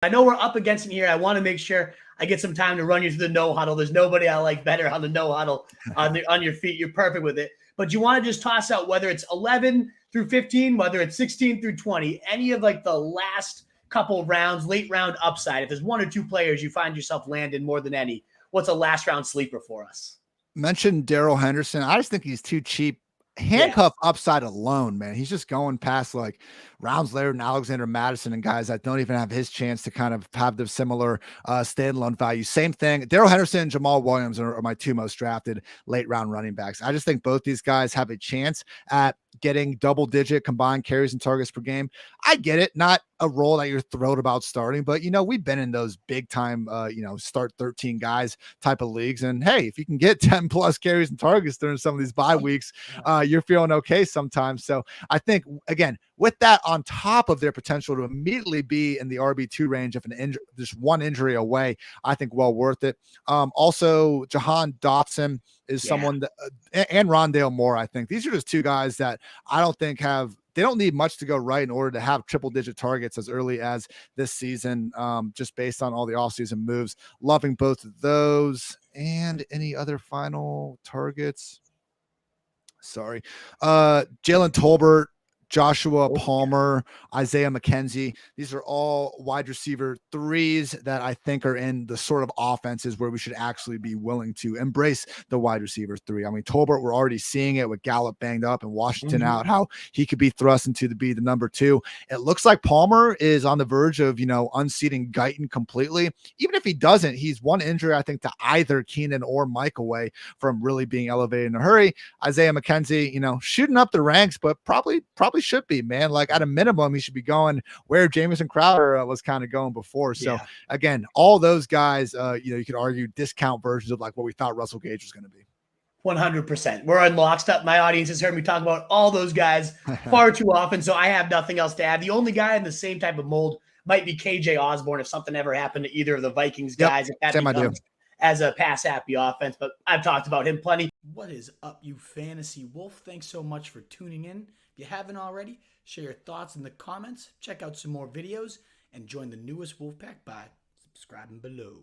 I know we're up against it here. I want to make sure I get some time to run you through the no huddle. There's nobody I like better on the no huddle on your feet. You're perfect with it. But you want to just toss out whether it's 11 through 15, whether it's 16 through 20, any of like the last couple rounds, late round upside. If there's one or two players you find yourself landing more than any, what's a last round sleeper for us? Mentioned Daryl Henderson. I just think he's too cheap. Handcuff upside alone, man. He's just going past like rounds later and Alexander Madison and guys that don't even have his chance to kind of have the similar standalone value. Same thing. Daryl Henderson and Jamal Williams are my two most drafted late round running backs. I just think both these guys have a chance at getting double-digit combined carries and targets per game. I get it, not a role that you're thrilled about starting, but we've been in those big time, start 13 guys type of leagues. And hey, if you can get 10 plus carries and targets during some of these bye weeks, you're feeling okay sometimes. So I think, again, with that on top of their potential to immediately be in the RB2 range of just one injury away, I think well worth it. Also, Jahan Dobson is someone that, and Rondell Moore, I think. These are just two guys that I don't think they don't need much to go right in order to have triple-digit targets as early as this season, just based on all the offseason moves. Loving both of those. And any other final targets? Sorry. Jalen Tolbert, Joshua Palmer, Isaiah McKenzie. These are all wide receiver threes that I think are in the sort of offenses where we should actually be willing to embrace the wide receiver three. I mean, Tolbert, we're already seeing it with Gallup banged up and Washington out, how he could be thrust into be the number two. It looks like Palmer is on the verge of, unseating Guyton completely. Even if he doesn't, he's one injury, I think, to either Keenan or Mike away from really being elevated in a hurry. Isaiah McKenzie, shooting up the ranks, but probably should be, man. Like at a minimum, he should be going where Jamison Crowder was kind of going before. So again, all those guys, you could argue discount versions of like what we thought Russell Gage was going to be. 100%. We're on lockstep. My audience has heard me talk about all those guys far too often, so I have nothing else to add. The only guy in the same type of mold might be KJ Osborne if something ever happened to either of the Vikings guys. If that becomes as a pass-happy offense, but I've talked about him plenty. What is up, you fantasy wolf? Thanks so much for tuning in. If you haven't already, share your thoughts in the comments, check out some more videos, and join the newest Wolfpack by subscribing below.